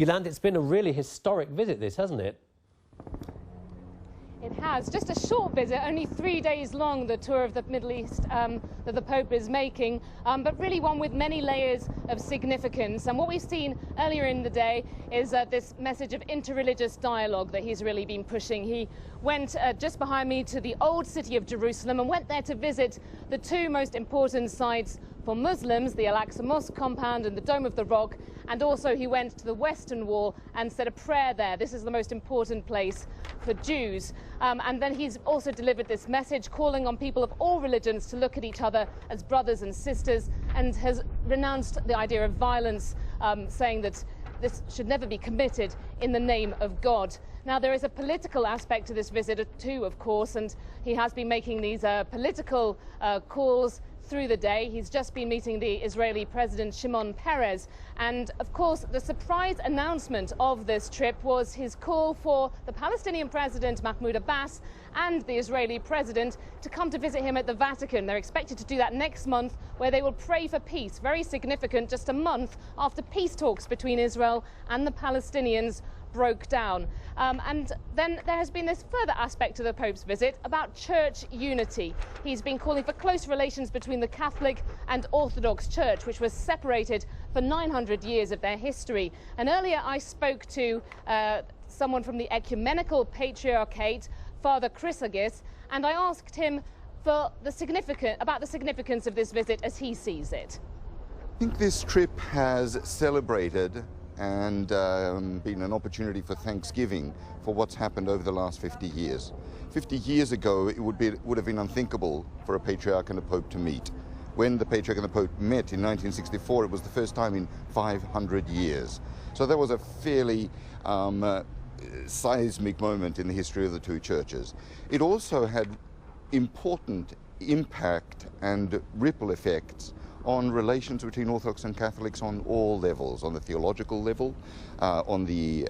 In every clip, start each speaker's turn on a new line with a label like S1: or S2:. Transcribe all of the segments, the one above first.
S1: Yolande, it's been a really historic visit, this, hasn't it?
S2: It has. Just a short visit, only 3 days long, the tour of the Middle East that the Pope is making, but really one with many layers of significance. And what we've seen earlier in the day is this message of interreligious dialogue that he's really been pushing. He went just behind me to the old city of Jerusalem and went there to visit the two most important sites for Muslims, the Al-Aqsa Mosque compound and the Dome of the Rock, and also he went to the Western Wall and said a prayer there. This is the most important place for Jews. And then he's also delivered this message calling on people of all religions to look at each other as brothers and sisters, and has renounced the idea of violence, saying that this should never be committed in the name of God. Now, there is a political aspect to this visit too, of course, and he has been making these political calls through the day. He's just been meeting the Israeli President Shimon Peres, and of course the surprise announcement of this trip was his call for the Palestinian President Mahmoud Abbas and the Israeli President to come to visit him at the Vatican. They're expected to do that next month, where they will pray for peace. Very significant, just a month after peace talks between Israel and the Palestinians broke down. And then there has been this further aspect to the Pope's visit about church unity. He's been calling for close relations between the Catholic and Orthodox Church, which was separated for 900 years of their history. And earlier I spoke to someone from the Ecumenical Patriarchate, Father Chrysagis, and I asked him for about the significance of this visit as he sees it.
S3: I think this trip has celebrated and been an opportunity for thanksgiving for what's happened over the last 50 years. 50 years ago, it would have been unthinkable for a patriarch and a pope to meet. When the patriarch and the pope met in 1964, it was the first time in 500 years. So that was a fairly seismic moment in the history of the two churches. It also had important impact and ripple effects on relations between Orthodox and Catholics on all levels, on the theological level, on the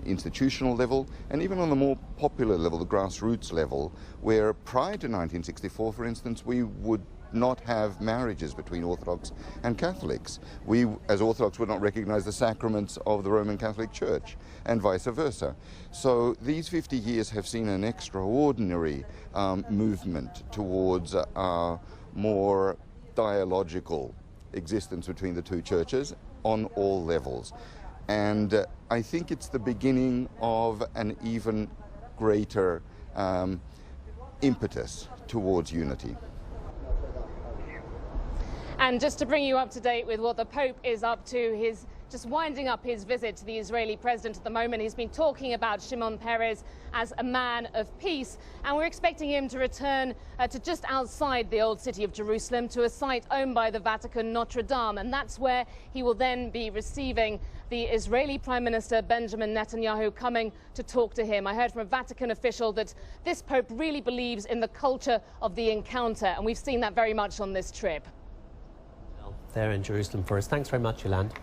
S3: institutional level, and even on the more popular level, the grassroots level, where prior to 1964, for instance, we would not have marriages between Orthodox and Catholics. We, as Orthodox, would not recognize the sacraments of the Roman Catholic Church, and vice versa. So these 50 years have seen an extraordinary movement towards a more dialogical existence between the two churches on all levels. And I think it's the beginning of an even greater impetus towards unity.
S2: And just to bring you up to date with what the Pope is up to, he's just winding up his visit to the Israeli president at the moment. He's been talking about Shimon Peres as a man of peace, and we're expecting him to return to just outside the old city of Jerusalem to a site owned by the Vatican, Notre Dame, and that's where he will then be receiving the Israeli Prime Minister Benjamin Netanyahu, coming to talk to him. I heard from a Vatican official that this Pope really believes in the culture of the encounter, and we've seen that very much on this trip.
S1: There in Jerusalem for us. Thanks very much, Yolande.